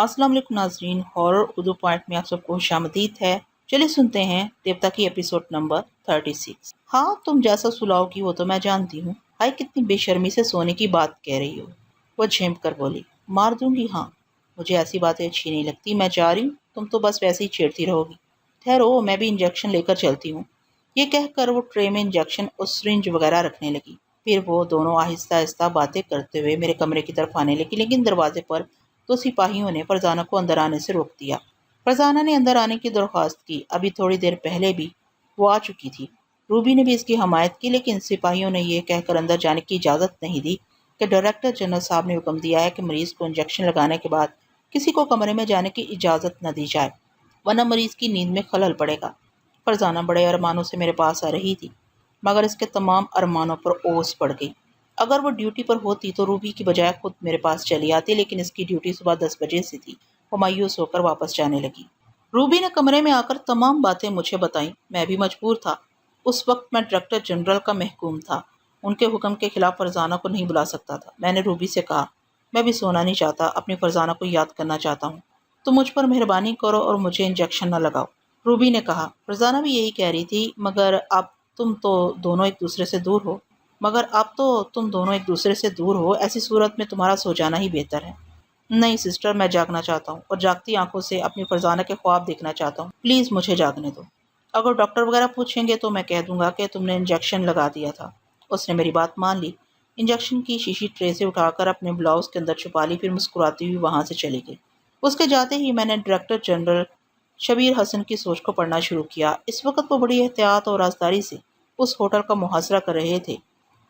अस्सलाम वालेकुम नाजरीन, हॉरर उर्दू पॉइंट में आप सबको खुशामदीद है। चलिए सुनते हैं देवता की एपिसोड नंबर 36। हाँ, तुम जैसा सुलाओगी वो तो मैं जानती हूँ। हाय, कितनी बेशर्मी से सोने की बात कह रही हो। वो झेंप कर बोली, मार दूंगी। हाँ, मुझे ऐसी बातें अच्छी नहीं लगती। मैं जा रही हूँ, तुम तो बस वैसे ही छेड़ती रहोगी। ठहरो, मैं भी इंजेक्शन लेकर चलती हूँ। ये कहकर वो ट्रे में इंजेक्शन और सिरिंज वगैरह रखने लगी। फिर वो दोनों आहिस्ता आहिस्ता बातें करते हुए मेरे कमरे की तरफ आने लगी, लेकिन दरवाजे पर तो सिपाहियों ने फरजाना को अंदर आने से रोक दिया। फरजाना ने अंदर आने की दरख्वास्त की। अभी थोड़ी देर पहले भी वो आ चुकी थी। रूबी ने भी इसकी हमायत की, लेकिन सिपाहियों ने यह कहकर अंदर जाने की इजाज़त नहीं दी कि डायरेक्टर जनरल साहब ने हुक्म दिया है कि मरीज को इंजेक्शन लगाने के बाद किसी को कमरे में जाने की इजाज़त न दी जाए, वरना मरीज की नींद में खलल पड़ेगा। फरजाना बड़े अरमानों से मेरे पास आ रही थी, मगर इसके तमाम अरमानों पर ओस पड़ गई। अगर वो ड्यूटी पर होती तो रूबी की बजाय खुद मेरे पास चली आती, लेकिन इसकी ड्यूटी सुबह 10 बजे से थी। वो मायूस होकर वापस जाने लगी। रूबी ने कमरे में आकर तमाम बातें मुझे बताई। मैं भी मजबूर था। उस वक्त मैं डायरेक्टर जनरल का महकूम था। उनके हुक्म के खिलाफ फरजाना को नहीं बुला सकता था। मैंने रूबी से कहा, मैं भी सोना नहीं चाहता, अपनी फरजाना को याद करना चाहता हूँ। तो मुझ पर मेहरबानी करो और मुझे इंजेक्शन न लगाओ। रूबी ने कहा, फरजाना भी यही कह रही थी, मगर अब तो तुम दोनों एक दूसरे से दूर हो। ऐसी सूरत में तुम्हारा सो जाना ही बेहतर है। नहीं सिस्टर, मैं जागना चाहता हूँ और जागती आंखों से अपनी फरजाना के ख्वाब देखना चाहता हूँ। प्लीज़ मुझे जागने दो। अगर डॉक्टर वगैरह पूछेंगे तो मैं कह दूंगा कि तुमने इंजेक्शन लगा दिया था। उसने मेरी बात मान ली। इंजेक्शन की शीशी ट्रे से उठाकर अपने ब्लाउज के अंदर छुपा ली, फिर मुस्कुराती हुई वहां से चली गई। उसके जाते ही मैंने डायरेक्टर जनरल शबीर हसन की सोच को पढ़ना शुरू किया। इस वक्त वो बड़ी एहतियात और राजदारी से उस होटल का मुहासरा कर रहे थे।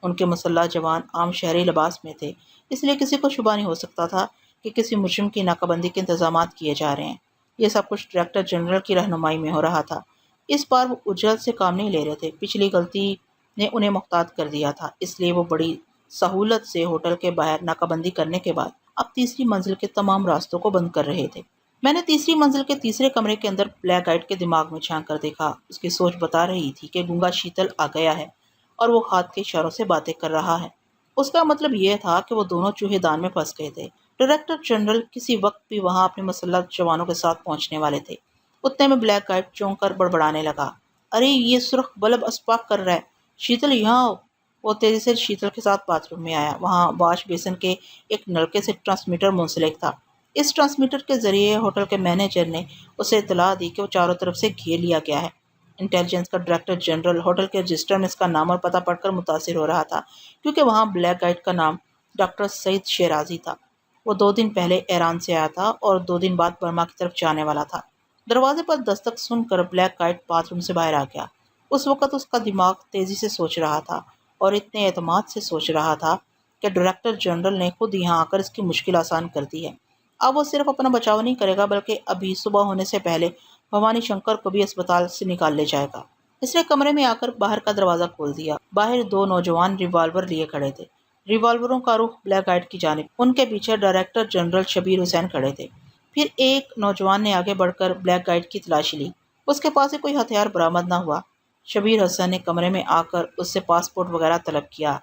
उनके मुसल्लह जवान आम शहरी लिबास में थे, इसलिए किसी को शुबा नहीं हो सकता था कि किसी मुजरिम की नाकाबंदी के इंतजाम किए जा रहे हैं। यह सब कुछ डायरेक्टर जनरल की रहनुमाई में हो रहा था। इस बार वो उजरत से काम नहीं ले रहे थे। पिछली गलती ने उन्हें मुख्तात कर दिया था, इसलिए वो बड़ी सहूलत से होटल के बाहर नाकाबंदी करने के बाद अब तीसरी मंजिल के तमाम रास्तों को बंद कर रहे थे। मैंने तीसरी मंजिल के तीसरे कमरे के अंदर ब्लैक गाइड के दिमाग में झांक कर देखा। उसकी सोच बता रही थी कि गूंगा शीतल आ गया है और वो हाथ के इशारों से बातें कर रहा है। उसका मतलब यह था कि वो दोनों चूहेदान में फंस गए थे। डायरेक्टर जनरल किसी वक्त भी वहां अपने मुसल्लह जवानों के साथ पहुंचने वाले थे। उतने में ब्लैक गाइड चौंक कर बड़बड़ाने लगा, अरे ये सुर्ख बल्ब अस्पाक कर रहा है, शीतल यहाँ आओ। वो तेजी से शीतल के साथ बाथरूम में आया। वहां वॉश बेसिन के एक नलके से ट्रांसमीटर मुंसलिक था। इस ट्रांसमीटर के जरिए होटल के मैनेजर ने उसे इतला दी कि वो चारों तरफ से घेर लिया गया है। इंटेलिजेंस का डायरेक्टर जनरल होटल के रजिस्टर में इसका नाम और पता पढ़कर मुतासिर हो रहा था, क्योंकि वहां ब्लैक गाइड का नाम डॉक्टर सईद शेराजी था। वो 2 दिन पहले ईरान से आया था और 2 दिन बाद बर्मा की तरफ जाने वाला था। दरवाजे पर दस्तक सुनकर ब्लैक गाइड बाथरूम से बाहर आ गया। उस वक्त उसका दिमाग तेजी से सोच रहा था और इतने एतमाद से सोच रहा था कि डायरेक्टर जनरल ने खुद यहाँ आकर इसकी मुश्किल आसान कर दी है। अब वो सिर्फ अपना बचाव नहीं करेगा, बल्कि अभी सुबह होने से पहले भवानी शंकर को भी अस्पताल से निकाल ले जाएगा। इसने कमरे में आकर बाहर का दरवाजा खोल दिया। बाहर 2 नौजवान रिवॉल्वर लिए खड़े थे। रिवॉल्वरों का रुख ब्लैक गाइड की जानिब। उनके पीछे डायरेक्टर जनरल शबीर हुसैन खड़े थे। फिर एक नौजवान ने आगे बढ़कर ब्लैक गाइड की तलाशी ली। उसके पास से कोई हथियार बरामद न हुआ। शबीर हसन ने कमरे में आकर उससे पासपोर्ट वगैरह तलब किया।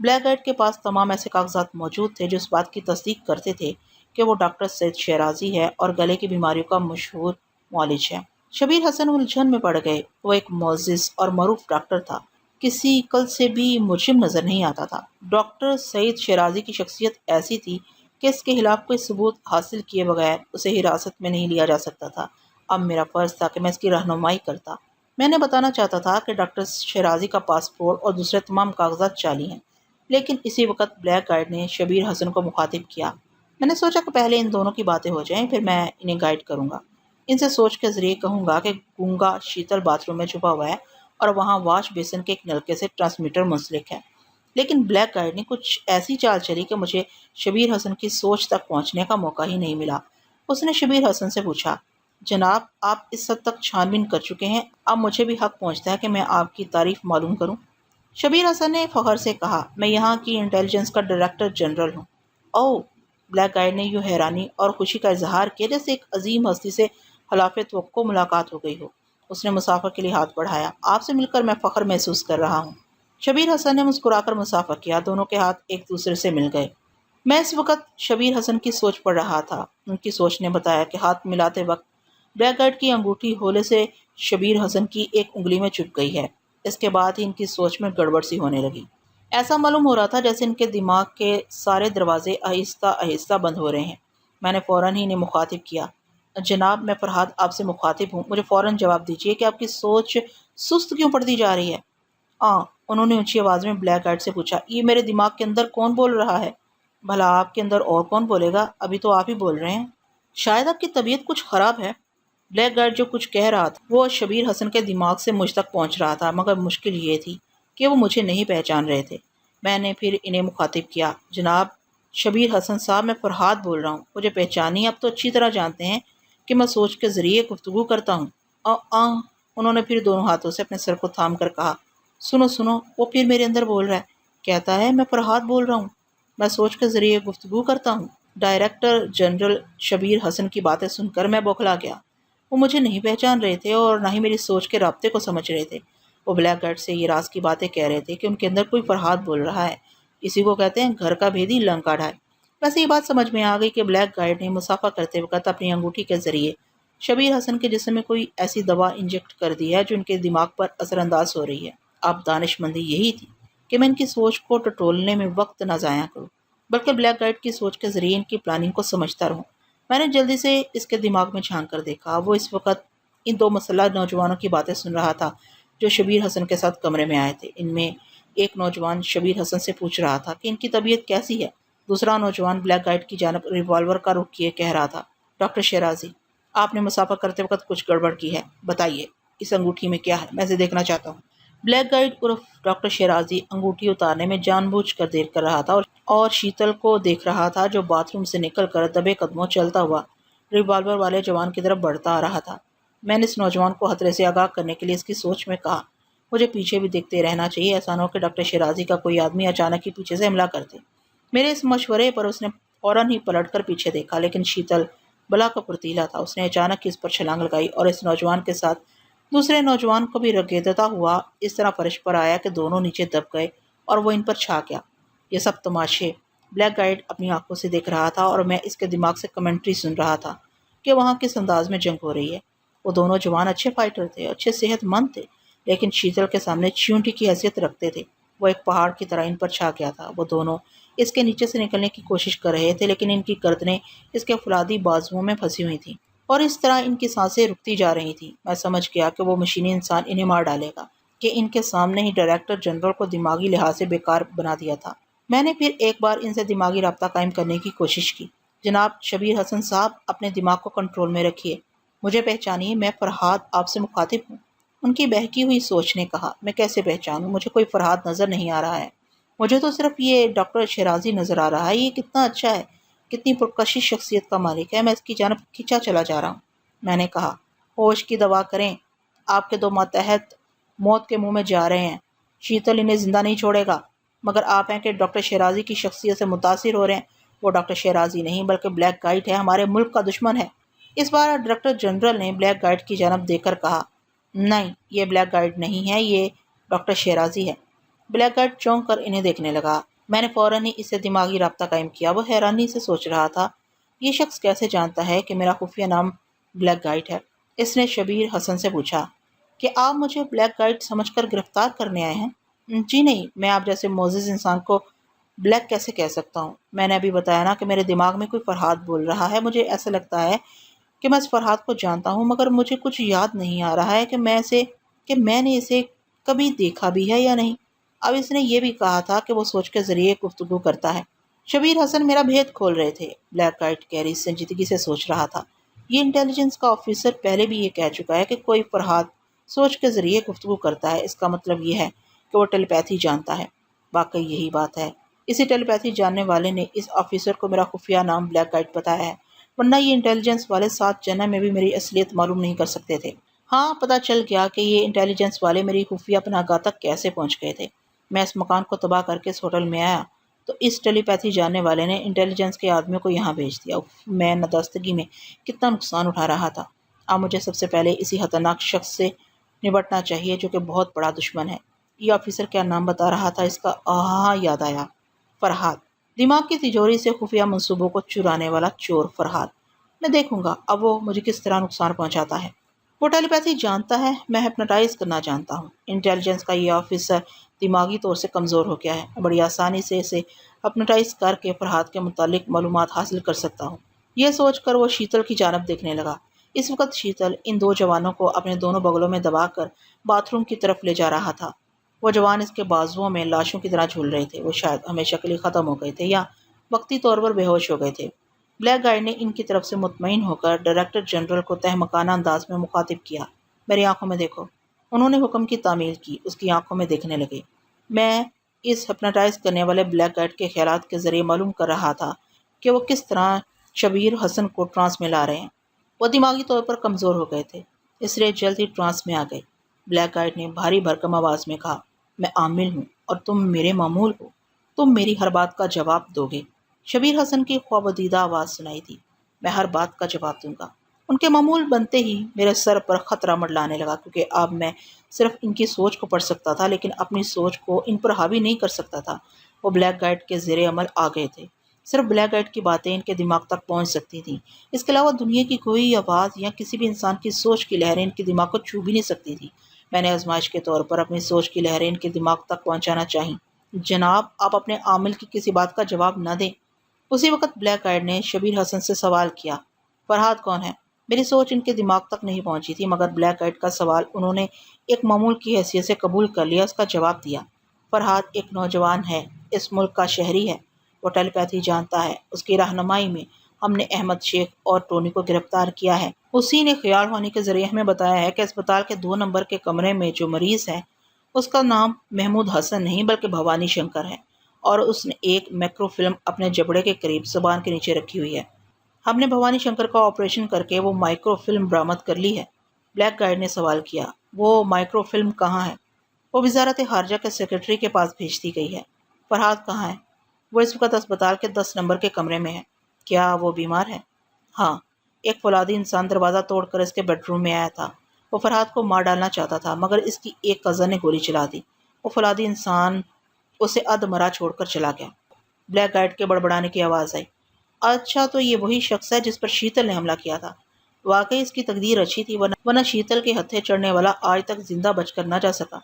ब्लैक गाइड के पास तमाम ऐसे कागजात मौजूद थे जो इस बात की तस्दीक करते थे कि वो डॉक्टर सैयद शेराजी है और गले की बीमारियों का मशहूर मौलिज है। शबीर हसन उलझन में पड़ गए। वो एक मोअज़्ज़िज़ और मरूफ डॉक्टर था, किसी कल से भी मुजरिम नजर नहीं आता था। डॉक्टर सईद शेराजी की शख्सियत ऐसी थी कि इसके खिलाफ कोई सबूत हासिल किए बगैर उसे हिरासत में नहीं लिया जा सकता था। अब मेरा फर्ज था कि मैं इसकी रहनुमाई करता। मैंने बताना चाहता था कि डॉक्टर शेराजी का पासपोर्ट और दूसरे तमाम कागजात जाली हैं, लेकिन इसी वक्त ब्लैक गाइड ने शबीर हसन को मुखातिब किया। मैंने सोचा कि पहले इन दोनों की बातें हो जाएं, फिर मैं इन्हें गाइड करूंगा। इनसे सोच के जरिए कहूंगा कि गूंगा शीतल बाथरूम में छुपा हुआ है और वहां वॉश बेसिन के एक नलके से ट्रांसमीटर मुंसलिक है। लेकिन ब्लैक गाइड ने कुछ ऐसी चाल चली कि मुझे शबीर हसन की सोच तक पहुंचने का मौका ही नहीं मिला। उसने शबीर हसन से पूछा, जनाब आप इस हद तक छानबीन कर चुके हैं, अब मुझे भी हक पहुंचता है कि मैं आपकी तारीफ मालूम करूं। शबीर हसन ने फखर से कहा, मैं यहाँ की इंटेलिजेंस का डायरेक्टर जनरल हूँ। ओह! ब्लैक गाइड ने यूं हैरानी और खुशी का इजहार किया जैसे एक अजीम हस्ती से खिलाफ तवक्को मुलाकात हो गई हो। उसने मुसाफिर के लिए हाथ बढ़ाया। आपसे मिलकर मैं फख्र महसूस कर रहा हूँ। शबीर हसन ने मुस्कुराकर मुसाफा किया। दोनों के हाथ एक दूसरे से मिल गए। میں اس وقت شبیر حسن کی سوچ پڑھ رہا تھا۔ ان کی سوچ نے بتایا کہ ہاتھ ملاتے وقت بلیک گائیڈ کی انگوٹھی ہولے سے شبیر حسن کی ایک انگلی میں چپ گئی ہے۔ اس کے بعد ہی ان کی سوچ میں گڑبڑ سی ہونے لگی۔ ایسا معلوم ہو رہا تھا جیسے ان کے دماغ کے سارے دروازے آہستہ آہستہ بند ہو رہے ہیں۔ میں نے فوراً ہی انہیں مخاطب کیا۔ جناب، میں فرحاد آپ سے مخاطب ہوں، مجھے فوراً جواب دیجیے کہ آپ کی سوچ سست کیوں پڑتی جا رہی ہے؟ انہوں نے اونچی آواز میں بلیک گائیڈ سے پوچھا، یہ میرے دماغ کے اندر کون بول رہا ہے؟ بھلا آپ کے اندر اور کون بولے گا؟ ابھی تو آپ ہی بول رہے ہیں۔ شاید آپ کی طبیعت کچھ خراب ہے۔ بلیک گائیڈ جو کچھ کہہ رہا تھا وہ شبیر حسن کے دماغ سے مجھ تک پہنچ رہا تھا، مگر مشکل یہ تھی کہ وہ مجھے نہیں پہچان رہے تھے۔ میں نے پھر انہیں مخاطب کیا، جناب شبیر حسن صاحب، میں فرحاد بول رہا ہوں، مجھے پہچانی؟ آپ تو اچھی طرح جانتے ہیں کہ میں سوچ کے ذریعے گفتگو کرتا ہوں۔ انہوں نے پھر دونوں ہاتھوں سے اپنے سر کو تھام کر کہا، سنو سنو، وہ پھر میرے اندر بول رہا ہے، کہتا ہے میں فرحاد بول رہا ہوں، میں سوچ کے ذریعے گفتگو کرتا ہوں۔ ڈائریکٹر جنرل شبیر حسن کی باتیں سن کر میں بوکھلا گیا۔ وہ مجھے نہیں پہچان رہے تھے اور نہ ہی میری سوچ کے رابطے کو سمجھ رہے تھے۔ وہ بلیک گائیڈ سے یہ راز کی باتیں کہہ رہے تھے کہ ان کے اندر کوئی فرحاد بول رہا ہے۔ اسی کو کہتے ہیں گھر کا بھیدی لنکا ڈھائے۔ ویسے یہ بات سمجھ میں آ گئی کہ بلیک گائیڈ نے مسافہ کرتے وقت اپنی انگوٹھی کے ذریعے شبیر حسن کے جسم میں کوئی ایسی دوا انجیکٹ کر دی ہے جو ان کے دماغ پر اثر انداز ہو رہی ہے۔ اب دانش مندی یہی تھی کہ میں ان کی سوچ کو ٹٹولنے میں وقت نہ ضائع کروں، بلکہ بلیک گائیڈ کی سوچ کے ذریعے ان کی پلاننگ کو سمجھتا رہوں۔ میں نے جلدی سے اس کے دماغ میں جھانک کر دیکھا۔ وہ اس وقت ان دو مسلح نوجوانوں کی باتیں سن رہا تھا جو شبیر حسن کے ساتھ کمرے میں آئے تھے۔ ان میں ایک نوجوان شبیر حسن سے پوچھ رہا تھا کہ ان کی طبیعت کیسی ہے۔ دوسرا نوجوان بلیک گائیڈ کی جانب ریوالور کا رخ کیے کہہ رہا تھا، ڈاکٹر شیرازی، آپ نے مسافہ کرتے وقت کچھ گڑبڑ کی ہے، بتائیے اس انگوٹھی میں کیا ہے، میں اسے دیکھنا چاہتا ہوں۔ بلیک گائیڈ عرف ڈاکٹر شیرازی انگوٹھی اتارنے میں جان بوجھ کر دیر کر رہا تھا اور شیتل کو دیکھ رہا تھا جو باتھ روم سے نکل کر دبے قدموں چلتا ہوا ریوالور والے جوان کی طرف بڑھتا آ رہا تھا۔ میں نے اس نوجوان کو خطرے سے آگاہ کرنے کے لیے اس کی سوچ میں کہا، مجھے پیچھے بھی دیکھتے رہنا چاہیے، ایسا نہ ہو کہ ڈاکٹر شیرازی کا کوئی آدمی اچانک ہی پیچھے سے حملہ کر دے۔ میرے اس مشورے پر اس نے فوراً ہی پلٹ کر پیچھے دیکھا، لیکن شیتل بلا کا پرتیلا تھا۔ اس نے اچانک اس پر چھلانگ لگائی اور اس نوجوان کے ساتھ دوسرے نوجوان کو بھی رگیدتا ہوا اس طرح فرش پر آیا کہ دونوں نیچے دب گئے اور وہ ان پر چھا گیا۔ یہ سب تماشے بلیک گائیڈ اپنی آنکھوں سے دیکھ رہا تھا اور میں اس کے دماغ سے کمنٹری سن رہا تھا کہ وہاں کس انداز میں جنگ ہو رہی ہے۔ وہ دونوں جوان اچھے فائٹر تھے، اچھے صحت مند تھے، لیکن شیتل کے سامنے چیونٹی کی حیثیت رکھتے تھے۔ وہ ایک پہاڑ کی طرح ان پر چھا گیا تھا۔ وہ دونوں اس کے نیچے سے نکلنے کی کوشش کر رہے تھے، لیکن ان کی گردنیں اس کے فولادی بازوؤں میں پھنسی ہوئی تھیں اور اس طرح ان کی سانسیں رکتی جا رہی تھیں۔ میں سمجھ گیا کہ وہ مشینی انسان انہیں مار ڈالے گا، کہ ان کے سامنے ہی ڈائریکٹر جنرل کو دماغی لحاظ سے بیکار بنا دیا تھا۔ میں نے پھر ایک بار ان سے دماغی رابطہ قائم کرنے کی کوشش کی۔ جناب شبیر حسن صاحب، اپنے دماغ کو کنٹرول میں رکھیے، مجھے پہچانیے، میں فرحاد آپ سے مخاطب ہوں۔ ان کی بہکی ہوئی سوچ نے کہا، میں کیسے پہچانوں؟ مجھے کوئی فرحاد نظر نہیں آ رہا ہے، مجھے تو صرف یہ ڈاکٹر شیرازی نظر آ رہا ہے۔ یہ کتنا اچھا ہے، کتنی پرکشش شخصیت کا مالک ہے، میں اس کی جانب کھینچا چلا جا رہا ہوں۔ میں نے کہا، ہوش کی دوا کریں، آپ کے دو ماتحت موت کے منہ میں جا رہے ہیں۔ شیتل انہیں زندہ نہیں چھوڑے گا، مگر آپ ہیں کہ ڈاکٹر شیرازی کی شخصیت سے متاثر ہو رہے ہیں۔ وہ ڈاکٹر شیرازی نہیں بلکہ بلیک گائیڈ ہے، ہمارے ملک کا دشمن ہے۔ اس بار ڈائریکٹر جنرل نے بلیک گائیڈ کی جانب دیکھ کر کہا، نہیں، یہ بلیک گائیڈ نہیں ہے، یہ ڈاکٹر شیرازی ہے۔ بلیک گائیڈ چونک کر انہیں دیکھنے لگا۔ میں نے فوراً ہی اس سے دماغی رابطہ قائم کیا۔ وہ حیرانی سے سوچ رہا تھا، یہ شخص کیسے جانتا ہے کہ میرا خفیہ نام بلیک گائیڈ ہے؟ اس نے شبیر حسن سے پوچھا کہ آپ مجھے بلیک گائیڈ سمجھ کر گرفتار کرنے آئے ہیں؟ جی نہیں، میں آپ جیسے معزز انسان کو بلیک کیسے کہہ سکتا ہوں؟ میں نے ابھی بتایا نا کہ میرے دماغ میں کوئی فرحاد بول رہا ہے۔ مجھے ایسا لگتا ہے کہ میں اس فرحاد کو جانتا ہوں، مگر مجھے کچھ یاد نہیں آ رہا ہے کہ میں نے اسے کبھی دیکھا بھی ہے یا نہیں۔ اب اس نے یہ بھی کہا تھا کہ وہ سوچ کے ذریعے گفتگو کرتا ہے۔ شبیر حسن میرا بھید کھول رہے تھے، بلیک گائیڈ گہری سنجیدگی سے سوچ رہا تھا۔ یہ انٹیلیجنس کا آفیسر پہلے بھی یہ کہہ چکا ہے کہ کوئی فرحاد سوچ کے ذریعے گفتگو کرتا ہے، اس کا مطلب یہ ہے کہ وہ ٹیلیپیتھی جانتا ہے۔ واقعی یہی بات ہے، اسی ٹیلیپیتھی جاننے والے نے اس آفیسر کو میرا خفیہ نام بلیک گائیڈ بتایا ہے، ورنہ یہ انٹیلیجنس والے 7 جنم میں بھی میری اصلیت معلوم نہیں کر سکتے تھے۔ ہاں، پتہ چل گیا کہ یہ انٹیلیجنس والے میری خفیہ پناہ گاہ تک کیسے پہنچ گئے تھے۔ میں اس مکان کو تباہ کر کے اس ہوٹل میں آیا تو اس ٹیلی پیتھی جاننے والے نے انٹیلیجنس کے آدمیوں کو یہاں بھیج دیا۔ میں نداستگی میں کتنا نقصان اٹھا رہا تھا۔ اب مجھے سب سے پہلے اسی خطرناک شخص سے نمٹنا چاہیے جو کہ بہت بڑا دشمن ہے۔ یہ آفیسر کیا نام بتا رہا تھا اس کا؟ یاد آیا، فرحاد۔ دماغ کی تجوری سے خفیہ منصوبوں کو چرانے والا چور فرحاد۔ میں دیکھوں گا اب وہ مجھے کس طرح نقصان پہنچاتا ہے۔ وہ ٹیلی پیتھی جانتا ہے، میں ہپنوٹائز کرنا جانتا ہوں۔ انٹیلیجنس کا یہ آفیسر دماغی طور سے کمزور ہو گیا ہے، میں بڑی آسانی سے اسے ہپنوٹائز کر کے فرحاد کے متعلق معلومات حاصل کر سکتا ہوں۔ یہ سوچ کر وہ شیتل کی جانب دیکھنے لگا۔ اس وقت شیتل ان دو جوانوں کو اپنے دونوں بغلوں میں دبا کر باتھ روم کی طرف لے جا رہا تھا۔ وہ جوان اس کے بازوؤں میں لاشوں کی طرح جھول رہے تھے۔ وہ شاید ہمیشہ کے لیے ختم ہو گئے تھے یا وقتی طور پر بے ہوش ہو گئے تھے۔ بلیک گائیڈ نے ان کی طرف سے مطمئن ہو کر ڈائریکٹر جنرل کو تہمکانہ انداز میں مخاطب کیا۔ میری آنکھوں میں دیکھو۔ انہوں نے حکم کی تعمیل کی، اس کی آنکھوں میں دیکھنے لگے۔ میں اس ہپنوٹائز کرنے والے بلیک گائیڈ کے خیالات کے ذریعے معلوم کر رہا تھا کہ وہ کس طرح شبیر حسن کو ٹرانس میں لا رہے ہیں۔ وہ دماغی طور پر کمزور ہو گئے تھے، اس لیے جلد ہی ٹرانس میں آ گئے۔ بلیک گائیڈ نے بھاری بھرکم آواز میں کہا، میں عامل ہوں اور تم میرے معمول ہو، تم میری ہر بات کا جواب دو گے۔ شبیر حسن کی خوابدیدہ آواز سنائی دی، میں ہر بات کا جواب دوں گا۔ ان کے معمول بنتے ہی میرے سر پر خطرہ منڈلانے لگا، کیونکہ اب میں صرف ان کی سوچ کو پڑھ سکتا تھا لیکن اپنی سوچ کو ان پر حاوی نہیں کر سکتا تھا۔ وہ بلیک گائیڈ کے زیر عمل آ گئے تھے۔ صرف بلیک گائیڈ کی باتیں ان کے دماغ تک پہنچ سکتی تھیں، اس کے علاوہ دنیا کی کوئی آواز یا کسی بھی انسان کی سوچ کی لہریں ان کے دماغ کو چھو بھی نہیں سکتی تھی۔ میں نے آزمائش کے طور پر اپنی سوچ کی لہریں ان کے دماغ تک پہنچانا چاہی۔ جناب آپ اپنے عامل کی کسی بات کا جواب نہ دیں۔ اسی وقت بلیک گائیڈ نے شبیر حسن سے سوال کیا، فرحاد کون ہے؟ میری سوچ ان کے دماغ تک نہیں پہنچی تھی، مگر بلیک گائیڈ کا سوال انہوں نے ایک معمول کی حیثیت سے قبول کر لیا۔ اس کا جواب دیا، فرحاد ایک نوجوان ہے، اس ملک کا شہری ہے، وہ ٹیلی پیتھی جانتا ہے۔ اس کی رہنمائی میں ہم نے احمد شیخ اور ٹونی کو گرفتار کیا ہے۔ اسی نے خیال ہونے کے ذریعے ہمیں بتایا ہے کہ اسپتال کے 2 نمبر کے کمرے میں جو مریض ہے اس کا نام محمود حسن نہیں بلکہ بھوانی شنکر ہے، اور اس نے ایک مائکرو فلم اپنے جبڑے کے قریب زبان کے نیچے رکھی ہوئی ہے۔ ہم نے بھوانی شنکر کا آپریشن کر کے وہ مائکرو فلم برآمد کر لی ہے۔ بلیک گائیڈ نے سوال کیا، وہ مائکرو فلم کہاں ہے؟ وہ وزارت خارجہ کے سیکرٹری کے پاس بھیج دی گئی ہے۔ فرحاد کہاں ہے؟ وہ اس وقت اسپتال کے 10 نمبر کے کمرے میں ہے۔ کیا وہ بیمار ہے؟ ہاں، ایک فولادی انسان دروازہ توڑ کر اس کے بیڈ روم میں آیا تھا۔ وہ فرحاد کو مار ڈالنا چاہتا تھا، مگر اس کی ایک کزن نے گولی چلا دی۔ وہ فولادی انسان اسے ادمرا چھوڑ کر چلا گیا۔ بلیک گائیڈ کے بڑبڑانے کی آواز آئی، اچھا تو یہ وہی شخص ہے جس پر شیتل نے حملہ کیا تھا۔ واقعی اس کی تقدیر اچھی تھی، ورنہ شیتل کے ہتھے چڑھنے والا آج تک زندہ بچ کر نہ جا سکا،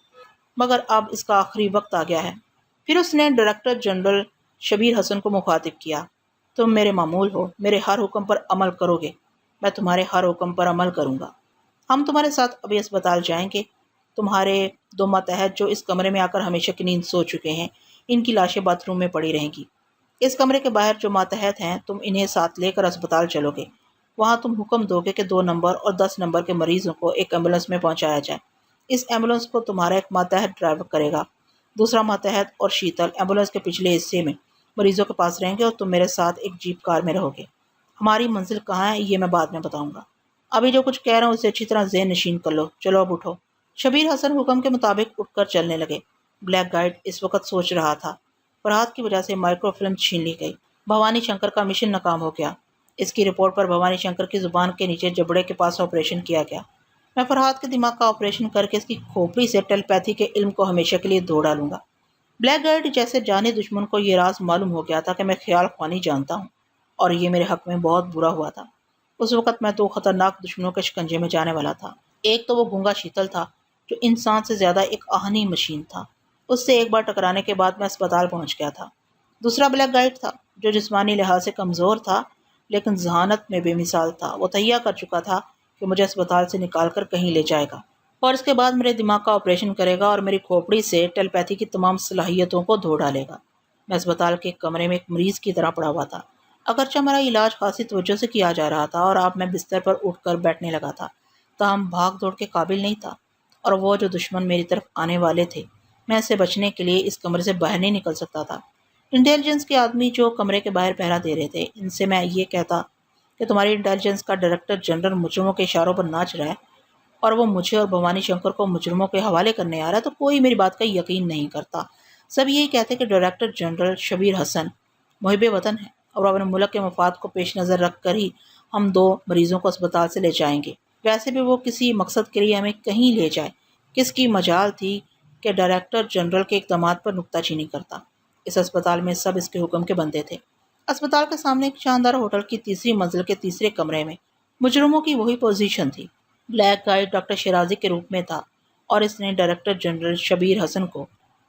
مگر اب اس کا آخری وقت آ گیا ہے۔ پھر اس نے ڈائریکٹر جنرل شبیر حسن کو مخاطب کیا، تم میرے معمول ہو، میرے ہر حکم پر عمل کرو گے، میں تمہارے ہر حکم پر عمل کروں گا۔ ہم تمہارے ساتھ ابھی اسپتال جائیں گے۔ تمہارے 2 ماتحت جو اس کمرے میں آ کر ہمیشہ کی نیند سو چکے ہیں، ان کی لاشیں باتھ روم میں پڑی رہیں گی۔ اس کمرے کے باہر جو ماتحت ہیں تم انہیں ساتھ لے کر اسپتال چلو گے۔ وہاں تم حکم دو گے کہ 2 نمبر اور 10 نمبر کے مریضوں کو ایک ایمبولینس میں پہنچایا جائے۔ اس ایمبولینس کو تمہارا ایک ماتحت ڈرائیو کرے گا، دوسرا ماتحت اور شیتل ایمبولینس کے پچھلے حصے میں مریضوں کے پاس رہیں گے، اور تم میرے ساتھ ایک جیپ کار میں رہو گے۔ ہماری منزل کہاں ہے یہ میں بعد میں بتاؤں گا، ابھی جو کچھ کہہ رہا ہوں اسے اچھی طرح ذہن نشین کر لو۔ چلو اب اٹھو۔ شبیر حسن حکم کے مطابق اٹھ کر چلنے لگے۔ بلیک گائیڈ اس وقت سوچ رہا تھا، فرحاد کی وجہ سے مائکرو فلم چھین لی گئی، بھوانی شنکر کا مشن ناکام ہو گیا، اس کی رپورٹ پر بھوانی شنکر کی زبان کے نیچے جبڑے کے پاس آپریشن کیا گیا۔ میں فرحاد کے دماغ کا آپریشن کر کے اس کی کھوپڑی سے ٹیلی پیتھی کے علم کو ہمیشہ کے لیے دھو ڈالوں گا۔ بلیک گائیڈ جیسے جانے دشمن کو یہ راز معلوم ہو گیا تھا کہ میں خیال خوانی جانتا ہوں، اور یہ میرے حق میں بہت برا ہوا تھا۔ اس وقت میں 2 خطرناک دشمنوں کے شکنجے میں جانے والا تھا۔ ایک تو وہ گونگا شیتل تھا جو انسان سے زیادہ ایک آہنی مشین تھا، اس سے ایک بار ٹکرانے کے بعد میں اسپتال پہنچ گیا تھا۔ دوسرا بلیک گائیڈ تھا جو جسمانی لحاظ سے کمزور تھا لیکن ذہانت میں بے مثال تھا۔ وہ تہیہ کر چکا تھا کہ مجھے اسپتال سے نکال کر کہیں لے جائے گا، اور اس کے بعد میرے دماغ کا آپریشن کرے گا اور میری کھوپڑی سے ٹیلی پیتھی کی تمام صلاحیتوں کو دھو ڈالے گا۔ میں اسپتال کے کمرے میں ایک مریض کی طرح پڑا ہوا تھا، اگرچہ میرا علاج خاصی توجہ سے کیا جا رہا تھا اور اب میں بستر پر اٹھ کر بیٹھنے لگا تھا، تاہم بھاگ دوڑ کے قابل نہیں تھا، اور وہ جو دشمن میری طرف آنے والے تھے میں اسے بچنے کے لیے اس کمرے سے باہر نہیں نکل سکتا تھا۔ انٹیلیجنس کے آدمی جو کمرے کے باہر پہرا دے رہے تھے، ان سے میں یہ کہتا کہ تمہاری انٹیلیجنس کا ڈائریکٹر جنرل مجرموں کے اشاروں پر ناچ رہا ہے اور وہ مجھے اور بھوانی شنکر کو مجرموں کے حوالے کرنے آ رہا ہے، تو کوئی میری بات کا یقین نہیں کرتا۔ سب یہی کہتے کہ ڈائریکٹر جنرل شبیر حسن محب وطن ہے اور اپنے ملک کے مفاد کو پیش نظر رکھ کر ہی ہم 2 مریضوں کو اسپتال سے لے جائیں گے۔ ویسے بھی وہ کسی مقصد کے لیے ہمیں کہیں لے جائے، کس کی مجال تھی کہ ڈائریکٹر جنرل کے اقدامات پر نکتہ چینی کرتا۔ इस अस्पताल में सब इसके हुक्म के बंदे थे। अस्पताल के सामने एक शानदार होटल की तीसरी मंजिल के तीसरे कमरे में मुजरिमों की वही पोजीशन थी। ब्लैक गाइड डॉक्टर शिराजी के रूप में था और इसने डायरेक्टर जनरल शबीर हसन को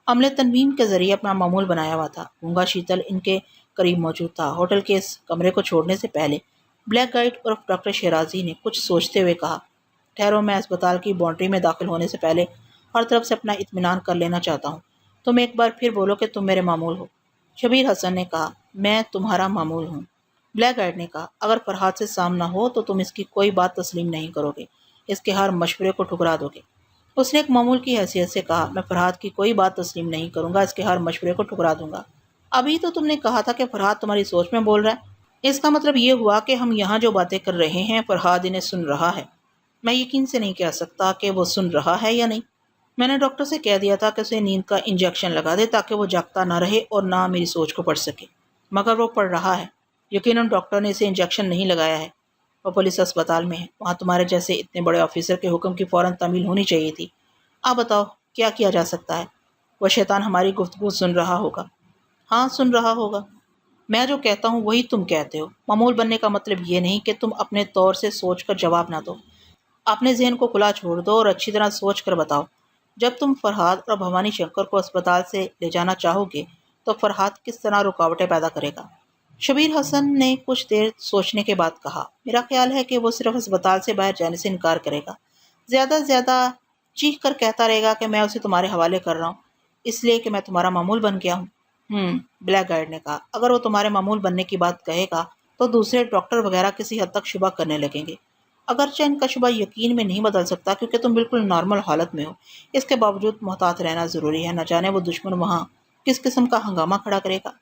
अमले तनवीम के जरिए अपना मामूल बनाया हुआ था। गूंगा शीतल इनके करीब मौजूद था। होटल के इस कमरे को छोड़ने से पहले ब्लैक गाइड और डॉक्टर शिराजी ने कुछ सोचते हुए कहा, ठहरो, मैं अस्पताल की बाउंड्री में दाखिल होने से पहले हर तरफ से अपना इत्मीनान कर लेना चाहता हूँ। तुम एक बार फिर बोलो कि तुम मेरे मामूल हो। शबीर हसन ने कहा, मैं तुम्हारा मामूल हूँ। ब्लैक गाइड ने कहा, अगर फरहाद से सामना हो तो तुम इसकी कोई बात तस्लीम नहीं करोगे, इसके हर मशवरे को ठुकरा दोगे। उसने एक मामूल की हैसियत से कहा, मैं फरहाद की कोई बात तस्लीम नहीं करूंगा, इसके हर मशवरे को ठुकरा दूंगा। अभी तो तुमने कहा था कि फरहाद तुम्हारी सोच में बोल रहा है। इसका मतलब ये हुआ कि हम यहाँ जो बातें कर रहे हैं फरहाद इन्हें सुन रहा है। मैं यकीन से नहीं कह सकता कि वो सुन रहा है या नहीं। मैंने डॉक्टर से कह दिया था कि उसे नींद का इंजेक्शन लगा दे ताकि वो जागता ना रहे और ना मेरी सोच को पढ़ सके, मगर वो पढ़ रहा है। यकीनन डॉक्टर ने इसे इंजेक्शन नहीं लगाया है। वो पुलिस अस्पताल में है, वहाँ तुम्हारे जैसे इतने बड़े ऑफिसर के हुक्म की फ़ौरन तामील होनी चाहिए थी। आप बताओ क्या किया जा सकता है? वह शैतान हमारी गुफ्तगू सुन रहा होगा। हाँ, सुन रहा होगा। मैं जो कहता हूँ वही तुम कहते हो। मामूल बनने का मतलब ये नहीं कि तुम अपने तौर से सोच कर जवाब ना दो। अपने जहन को खुला छोड़ दो और अच्छी तरह सोच कर बताओ। जब तुम फरहाद और भवानी शंकर को अस्पताल से ले जाना चाहोगे तो फरहाद किस तरह रुकावटें पैदा करेगा? शबीर हसन ने कुछ देर सोचने के बाद कहा, मेरा ख्याल है कि वो सिर्फ अस्पताल से बाहर जाने से इनकार करेगा। ज़्यादा से ज़्यादा चीख कर कहता रहेगा कि मैं उसे तुम्हारे हवाले कर रहा हूँ इसलिए कि मैं तुम्हारा मामूल बन गया हूँ। ब्लैक गाइड ने कहा, अगर वो तुम्हारे मामूल बनने की बात कहेगा तो दूसरे डॉक्टर वगैरह किसी हद तक शुबा करने लगेंगे। अगरचे इनका शुबा यकीन में नहीं बदल सकता क्योंकि तुम बिल्कुल नॉर्मल हालत में हो। इसके बावजूद मोहतात रहना ज़रूरी है, न जाने वो दुश्मन वहाँ किस किस्म का हंगामा खड़ा करेगा।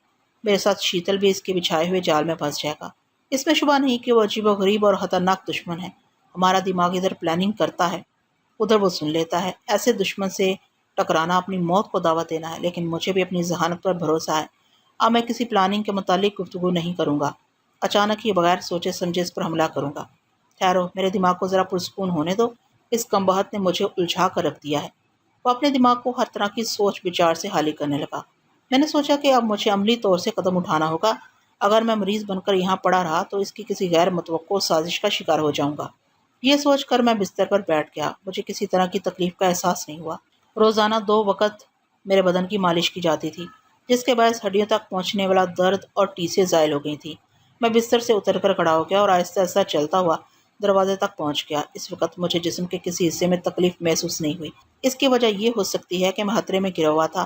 मेरे साथ शीतल भी इसके बिछाए हुए जाल में फंस जाएगा। इसमें शुबा नहीं कि वो अजीब व गरीब और खतरनाक दुश्मन है। हमारा दिमाग इधर प्लानिंग करता है, उधर वो सुन लेता है। ऐसे दुश्मन से टकराना अपनी मौत को दावत देना है, लेकिन मुझे भी अपनी जहानत पर भरोसा है। अब मैं किसी प्लानिंग के मुतालिक गुफ्तगू नहीं करूँगा। अचानक ही बगैर सोचे समझे इस पर हमला करूँगा। ठहरो, मेरे दिमाग को ज़रा पुरसकून होने दो। इस कमबख्त ने मुझे उलझा कर रख दिया है। वो अपने दिमाग को हर तरह की सोच विचार से खाली करने लगा। मैंने सोचा कि अब मुझे अमली तौर से कदम उठाना होगा। अगर मैं मरीज़ बनकर यहाँ पड़ा रहा तो इसकी किसी गैर मुतवक्को साजिश का शिकार हो जाऊँगा। ये सोचकर मैं बिस्तर पर बैठ गया। मुझे किसी तरह की तकलीफ का एहसास नहीं हुआ। रोज़ाना 2 वक़्त मेरे बदन की मालिश की जाती थी, जिसके बायस हड्डियों तक पहुँचने वाला दर्द और टीसें ज़ायल हो गई थी। मैं बिस्तर से उतरकर खड़ा हो गया और आहिस्ता आहिस्ता चलता हुआ दरवाजे तक पहुँच गया। इस वक़्त मुझे जिस्म के किसी हिस्से में तकलीफ महसूस नहीं हुई। इसकी वजह ये हो सकती है कि मैं खतरे में गिरा हुआ था,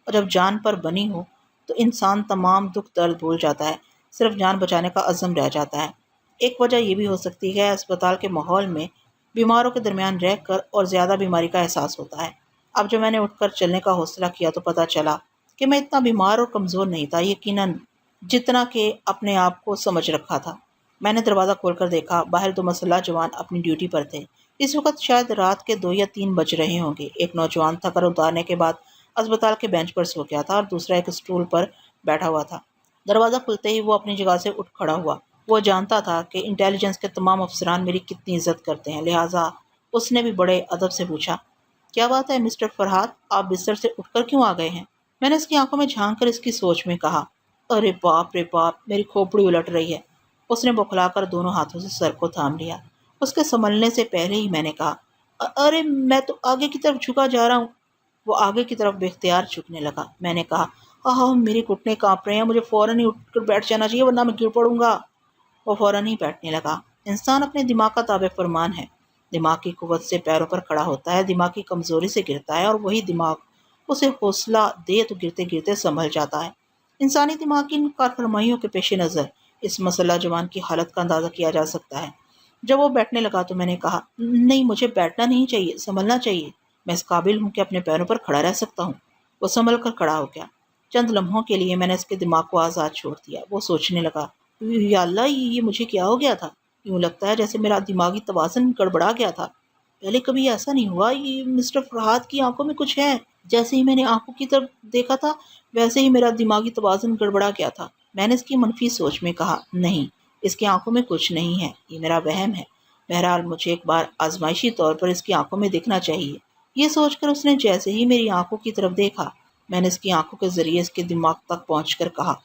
और जब जान पर बनी हो तो इंसान तमाम दुख दर्द भूल जाता है, सिर्फ जान बचाने का अज़्म रह जाता है। एक वजह यह भी हो सकती है अस्पताल के माहौल में बीमारों के दरमियान रहकर और ज़्यादा बीमारी का एहसास होता है। अब जब मैंने उठकर चलने का हौसला किया तो पता चला कि मैं इतना बीमार और कमज़ोर नहीं था यकीनन जितना कि अपने आप को समझ रखा था। मैंने दरवाज़ा खोलकर देखा, बाहर 2 मसल्ह जवान अपनी ड्यूटी पर थे। इस वक्त शायद रात के 2 या 3 बज रहे होंगे। एक नौजवान थकर उतारने के बाद अस्पताल के बेंच पर सो गया था और दूसरा एक स्टूल पर बैठा हुआ था। दरवाज़ा खुलते ही वो अपनी जगह से उठ खड़ा हुआ। वो जानता था कि इंटेलिजेंस के तमाम अफसरान मेरी कितनी इज्जत करते हैं, लिहाजा उसने भी बड़े अदब से पूछा, क्या बात है मिस्टर फरहाद, आप बिस्तर से उठकर क्यों आ गए हैं? मैंने इसकी आंखों में झांक कर इसकी सोच में कहा, अरे बाप रे बाप, मेरी खोपड़ी उलट रही है। उसने बौखलाकर दोनों हाथों से सर को थाम लिया। उसके संभलने से पहले ही मैंने कहा, अरे मैं तो आगे की तरफ झुका जा रहा हूँ। वो आगे की तरफ बेख्तियार झुकने लगा। मैंने कहा, हाँ, मेरे घुटने कांप रहे हैं, मुझे फ़ौरन ही उठकर बैठ जाना चाहिए वरना मैं गिर पड़ूंगा। वो फ़ौरन ही बैठने लगा। इंसान अपने दिमाग का ताबे फरमान है। दिमाग की कुव्वत से पैरों पर खड़ा होता है, दिमाग की कमज़ोरी से गिरता है, और वही दिमाग उसे हौसला दे तो गिरते गिरते संभल जाता है। इंसानी दिमाग की इन कारफरमाइयों के पेश नज़र इस मसल्ला जवान की हालत का अंदाज़ा किया जा सकता है। जब वो बैठने लगा तो मैंने कहा, नहीं, मुझे बैठना नहीं चाहिए, संभलना चाहिए। मैं इस काबिल हूँ कि अपने पैरों पर खड़ा रह सकता हूँ। वो संभल कर खड़ा हो गया। चंद लम्हों के लिए मैंने इसके दिमाग को आज़ाद छोड़ दिया। वो सोचने लगा, या अल्लाह, ये मुझे क्या हो गया था? यूँ लगता है जैसे मेरा दिमागी तवाज़ुन गड़बड़ा गया था। पहले कभी ऐसा नहीं हुआ। ये मिस्टर फरहाद की आंखों में कुछ है। जैसे ही मैंने आंखों की तरफ देखा था वैसे ही मेरा दिमागी तवाज़ुन गड़बड़ा गया था। मैंने इसकी मनफी सोच में कहा, नहीं, इसकी आंखों में कुछ नहीं है, ये मेरा वहम है। बहरहाल मुझे एक बार आजमाइशी तौर पर इसकी आंखों में देखना चाहिए। ये सोचकर उसने जैसे ही मेरी आंखों की तरफ देखा میں نے اس کی آنکھوں کے ذریعے اس کے دماغ تک پہنچ کر کہا۔